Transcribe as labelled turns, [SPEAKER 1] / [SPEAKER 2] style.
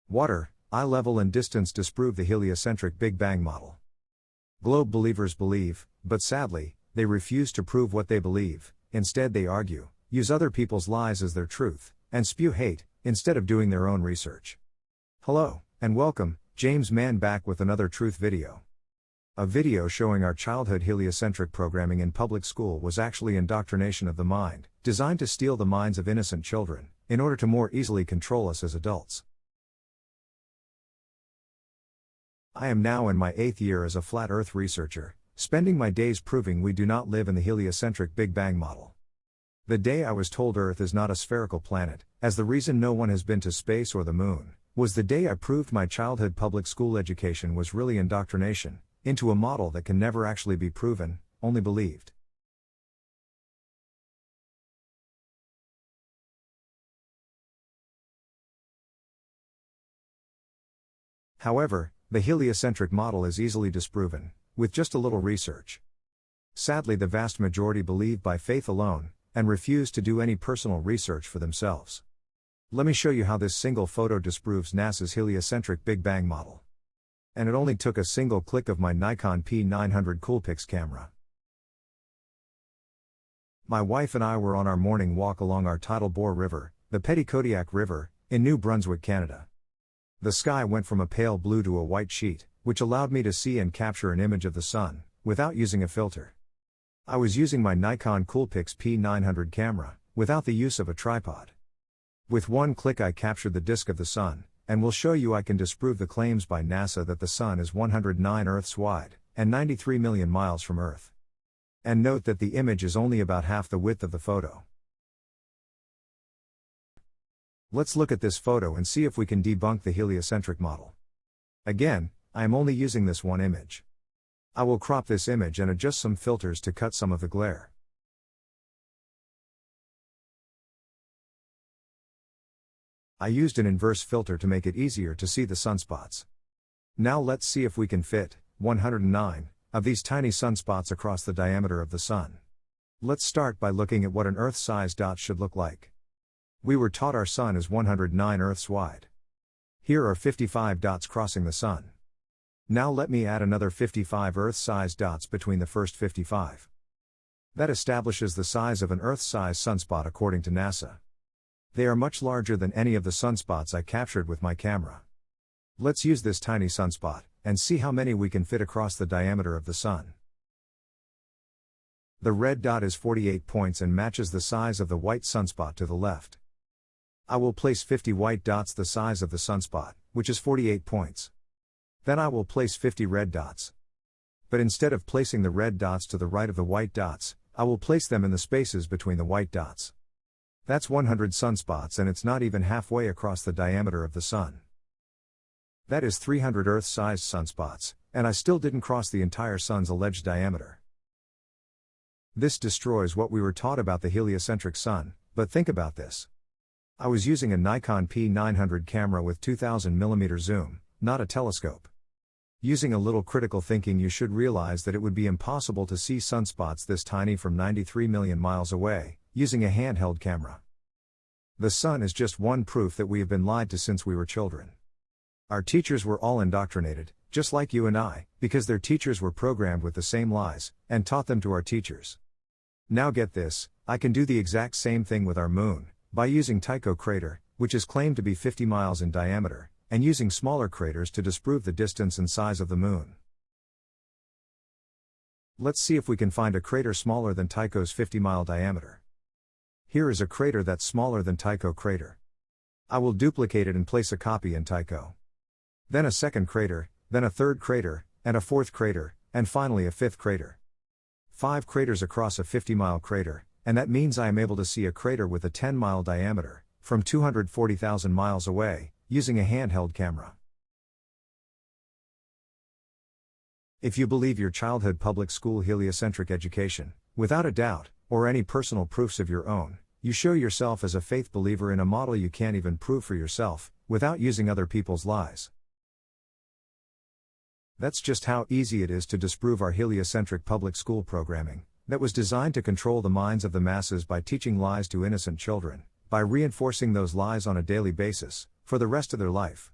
[SPEAKER 1] Water, eye level and distance disprove the heliocentric Big Bang model. Globe believers believe, but sadly, they refuse to prove what they believe. Instead they argue, use other people's lies as their truth, and spew hate, instead of doing their own research. Hello, and welcome, James Mann back with another truth video. A video showing our childhood heliocentric programming in public school was actually indoctrination of the mind, designed to steal the minds of innocent children, in order to more easily control us as adults. I am now in my 8th year as a flat Earth researcher, spending my days proving we do not live in the heliocentric Big Bang model. The day I was told Earth is not a spherical planet, as the reason no one has been to space or the moon, was the day I proved my childhood public school education was really indoctrination, into a model that can never actually be proven, only believed. However, the heliocentric model is easily disproven, with just a little research. Sadly, the vast majority believe by faith alone, and refuse to do any personal research for themselves. Let me show you how this single photo disproves NASA's heliocentric Big Bang model. And it only took a single click of my Nikon P900 Coolpix camera. My wife and I were on our morning walk along our tidal bore river, the Petitcodiac River, in New Brunswick, Canada. The sky went from a pale blue to a white sheet, which allowed me to see and capture an image of the sun, without using a filter. I was using my Nikon Coolpix P900 camera, without the use of a tripod. With one click I captured the disk of the sun, and will show you I can disprove the claims by NASA that the sun is 109 Earths wide, and 93 million miles from Earth. And note that the image is only about half the width of the photo. Let's look at this photo and see if we can debunk the heliocentric model. Again, I am only using this one image. I will crop this image and adjust some filters to cut some of the glare. I used an inverse filter to make it easier to see the sunspots. Now let's see if we can fit 109 of these tiny sunspots across the diameter of the sun. Let's start by looking at what an Earth-sized dot should look like. We were taught our sun is 109 Earths wide. Here are 55 dots crossing the sun. Now let me add another 55 Earth-sized dots between the first 55. That establishes the size of an Earth-sized sunspot according to NASA. They are much larger than any of the sunspots I captured with my camera. Let's use this tiny sunspot, and see how many we can fit across the diameter of the sun. The red dot is 48 points and matches the size of the white sunspot to the left. I will place 50 white dots the size of the sunspot, which is 48 points. Then I will place 50 red dots. But instead of placing the red dots to the right of the white dots, I will place them in the spaces between the white dots. That's 100 sunspots and it's not even halfway across the diameter of the sun. That is 300 Earth-sized sunspots, and I still didn't cross the entire sun's alleged diameter. This destroys what we were taught about the heliocentric sun, but think about this. I was using a Nikon P900 camera with 2000mm zoom, not a telescope. Using a little critical thinking, you should realize that it would be impossible to see sunspots this tiny from 93 million miles away, using a handheld camera. The sun is just one proof that we have been lied to since we were children. Our teachers were all indoctrinated, just like you and I, because their teachers were programmed with the same lies, and taught them to our teachers. Now get this, I can do the exact same thing with our moon, by using Tycho crater, which is claimed to be 50 miles in diameter, and using smaller craters to disprove the distance and size of the moon. Let's see if we can find a crater smaller than Tycho's 50-mile diameter. Here is a crater that's smaller than Tycho crater. I will duplicate it and place a copy in Tycho. Then a second crater, then a third crater, and a fourth crater, and finally a fifth crater. 5 craters across a 50-mile crater, and that means I am able to see a crater with a 10-mile diameter, from 240,000 miles away, using a handheld camera. If you believe your childhood public school heliocentric education, without a doubt, or any personal proofs of your own, you show yourself as a faith believer in a model you can't even prove for yourself, without using other people's lies. That's just how easy it is to disprove our heliocentric public school programming, that was designed to control the minds of the masses by teaching lies to innocent children, by reinforcing those lies on a daily basis, for the rest of their life.